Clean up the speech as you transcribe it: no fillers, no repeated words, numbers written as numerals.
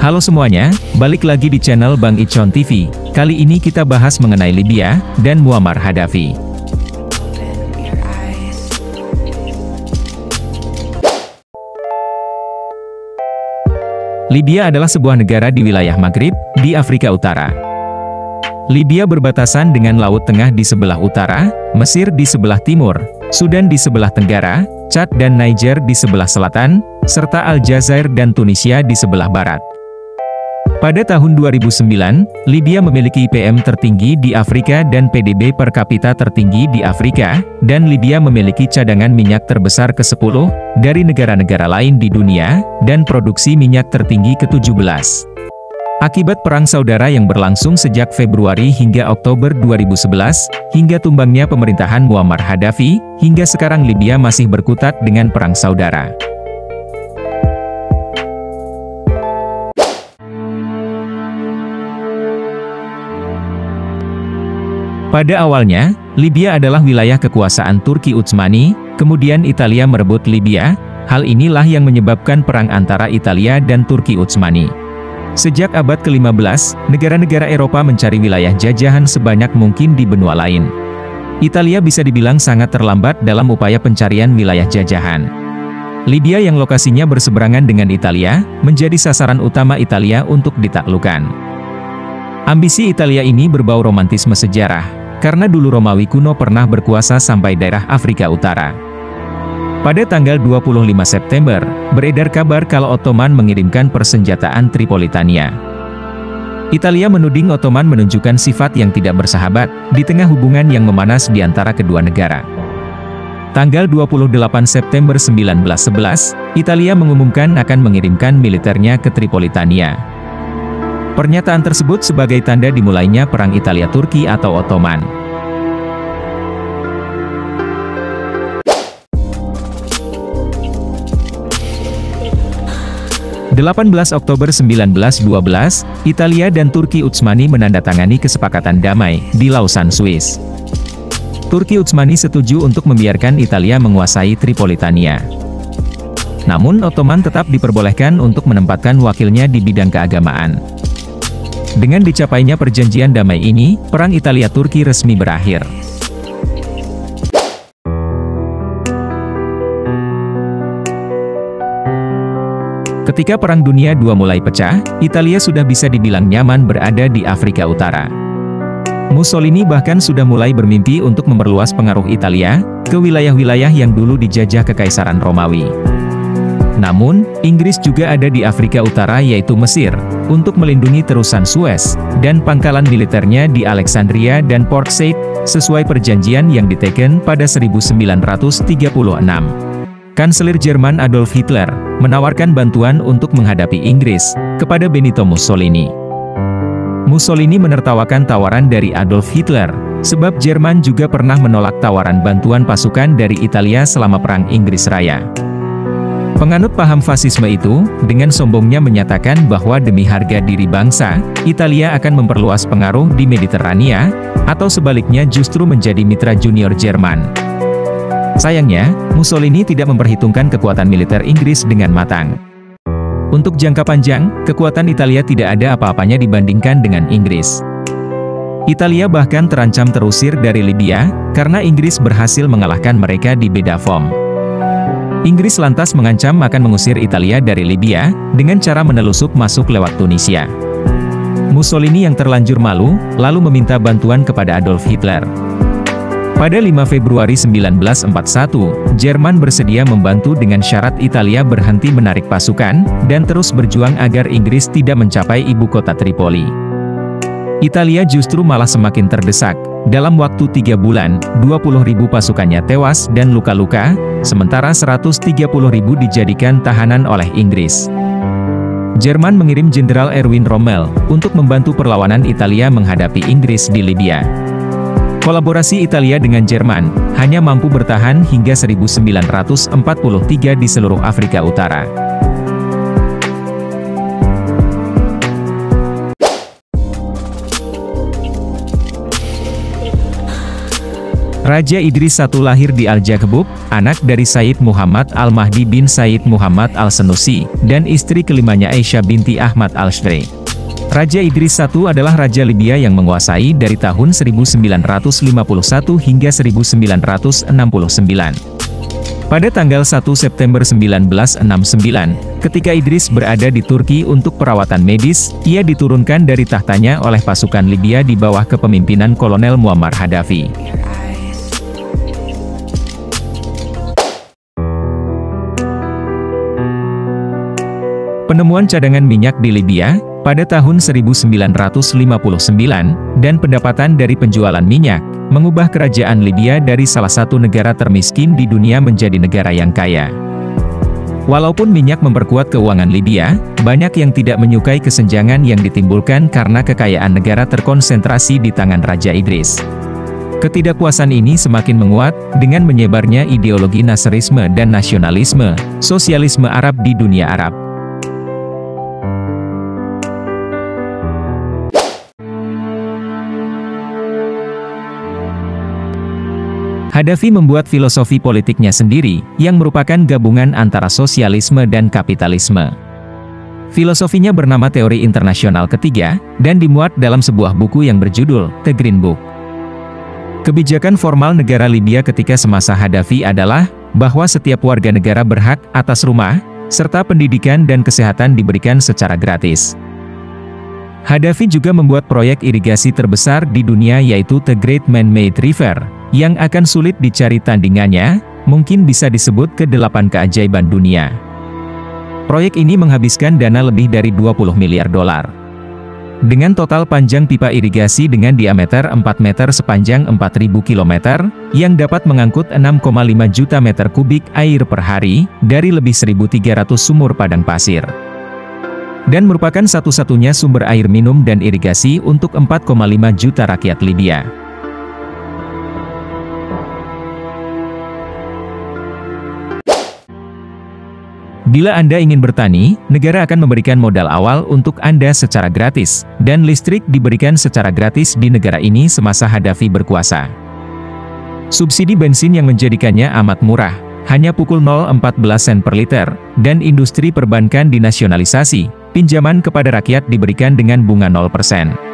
Halo semuanya, balik lagi di channel Bang Icon TV. Kali ini kita bahas mengenai Libya dan Muammar Gaddafi. Libya adalah sebuah negara di wilayah Maghrib, di Afrika Utara. Libya berbatasan dengan Laut Tengah di sebelah utara, Mesir di sebelah timur, Sudan di sebelah tenggara, Chad dan Niger di sebelah selatan, serta Aljazair dan Tunisia di sebelah barat. Pada tahun 2009, Libya memiliki IPM tertinggi di Afrika dan PDB per kapita tertinggi di Afrika, dan Libya memiliki cadangan minyak terbesar ke-10 dari negara-negara lain di dunia, dan produksi minyak tertinggi ke-17. Akibat perang saudara yang berlangsung sejak Februari hingga Oktober 2011, hingga tumbangnya pemerintahan Muammar Gaddafi, hingga sekarang Libya masih berkutat dengan perang saudara. Pada awalnya, Libya adalah wilayah kekuasaan Turki Utsmani, kemudian Italia merebut Libya. Hal inilah yang menyebabkan perang antara Italia dan Turki Utsmani. Sejak abad ke-15, negara-negara Eropa mencari wilayah jajahan sebanyak mungkin di benua lain. Italia bisa dibilang sangat terlambat dalam upaya pencarian wilayah jajahan. Libya yang lokasinya berseberangan dengan Italia, menjadi sasaran utama Italia untuk ditaklukkan. Ambisi Italia ini berbau romantisme sejarah, karena dulu Romawi kuno pernah berkuasa sampai daerah Afrika Utara. Pada tanggal 25 September, beredar kabar kalau Ottoman mengirimkan persenjataan Tripolitania. Italia menuding Ottoman menunjukkan sifat yang tidak bersahabat, di tengah hubungan yang memanas di antara kedua negara. Tanggal 28 September 1911, Italia mengumumkan akan mengirimkan militernya ke Tripolitania. Pernyataan tersebut sebagai tanda dimulainya Perang Italia-Turki atau Ottoman. Oktober 1912, Italia dan Turki Utsmani menandatangani kesepakatan damai di Lausanne, Swiss. Turki Utsmani setuju untuk membiarkan Italia menguasai Tripolitania. Namun Ottoman tetap diperbolehkan untuk menempatkan wakilnya di bidang keagamaan. Dengan dicapainya perjanjian damai ini, Perang Italia-Turki resmi berakhir. Ketika Perang Dunia II mulai pecah, Italia sudah bisa dibilang nyaman berada di Afrika Utara. Mussolini bahkan sudah mulai bermimpi untuk memperluas pengaruh Italia ke wilayah-wilayah yang dulu dijajah Kekaisaran Romawi. Namun, Inggris juga ada di Afrika Utara yaitu Mesir, untuk melindungi terusan Suez, dan pangkalan militernya di Alexandria dan Port Said, sesuai perjanjian yang diteken pada 1936. Kanselir Jerman Adolf Hitler, menawarkan bantuan untuk menghadapi Inggris, kepada Benito Mussolini. Mussolini menertawakan tawaran dari Adolf Hitler, sebab Jerman juga pernah menolak tawaran bantuan pasukan dari Italia selama Perang Inggris Raya. Penganut paham fasisme itu, dengan sombongnya menyatakan bahwa demi harga diri bangsa, Italia akan memperluas pengaruh di Mediterania, atau sebaliknya justru menjadi mitra junior Jerman. Sayangnya, Mussolini tidak memperhitungkan kekuatan militer Inggris dengan matang. Untuk jangka panjang, kekuatan Italia tidak ada apa-apanya dibandingkan dengan Inggris. Italia bahkan terancam terusir dari Libya, karena Inggris berhasil mengalahkan mereka di Bedafom. Inggris lantas mengancam akan mengusir Italia dari Libya, dengan cara menelusup masuk lewat Tunisia. Mussolini yang terlanjur malu, lalu meminta bantuan kepada Adolf Hitler. Pada 5 Februari 1941, Jerman bersedia membantu dengan syarat Italia berhenti menarik pasukan, dan terus berjuang agar Inggris tidak mencapai ibu kota Tripoli. Italia justru malah semakin terdesak. Dalam waktu 3 bulan, 20.000 pasukannya tewas dan luka-luka, sementara 130.000 dijadikan tahanan oleh Inggris. Jerman mengirim Jenderal Erwin Rommel, untuk membantu perlawanan Italia menghadapi Inggris di Libya. Kolaborasi Italia dengan Jerman, hanya mampu bertahan hingga 1943 di seluruh Afrika Utara. Raja Idris I lahir di Al-Jakbub, anak dari Sayyid Muhammad Al-Mahdi bin Sayyid Muhammad Al-Sanusi, dan istri kelimanya Aisyah binti Ahmad Al-Shri. Raja Idris I adalah Raja Libya yang menguasai dari tahun 1951 hingga 1969. Pada tanggal 1 September 1969, ketika Idris berada di Turki untuk perawatan medis, ia diturunkan dari tahtanya oleh pasukan Libya di bawah kepemimpinan Kolonel Muammar Gaddafi. Penemuan cadangan minyak di Libya pada tahun 1959 dan pendapatan dari penjualan minyak mengubah kerajaan Libya dari salah satu negara termiskin di dunia menjadi negara yang kaya. Walaupun minyak memperkuat keuangan Libya, banyak yang tidak menyukai kesenjangan yang ditimbulkan karena kekayaan negara terkonsentrasi di tangan Raja Idris. Ketidakpuasan ini semakin menguat dengan menyebarnya ideologi Nasserisme dan nasionalisme, sosialisme Arab di dunia Arab. Gaddafi membuat filosofi politiknya sendiri, yang merupakan gabungan antara sosialisme dan kapitalisme. Filosofinya bernama Teori Internasional Ketiga, dan dimuat dalam sebuah buku yang berjudul The Green Book. Kebijakan formal negara Libya ketika semasa Gaddafi adalah, bahwa setiap warga negara berhak atas rumah, serta pendidikan dan kesehatan diberikan secara gratis. Gaddafi juga membuat proyek irigasi terbesar di dunia yaitu The Great Man-Made River, yang akan sulit dicari tandingannya, mungkin bisa disebut ke-8 keajaiban dunia. Proyek ini menghabiskan dana lebih dari 20 miliar dolar. Dengan total panjang pipa irigasi dengan diameter 4 meter sepanjang 4.000 km, yang dapat mengangkut 6,5 juta meter kubik air per hari, dari lebih 1.300 sumur padang pasir. Dan merupakan satu-satunya sumber air minum dan irigasi untuk 4,5 juta rakyat Libya. Bila Anda ingin bertani, negara akan memberikan modal awal untuk Anda secara gratis, dan listrik diberikan secara gratis di negara ini semasa Gaddafi berkuasa. Subsidi bensin yang menjadikannya amat murah, hanya pukul 0,14 sen per liter, dan industri perbankan dinasionalisasi, pinjaman kepada rakyat diberikan dengan bunga 0%.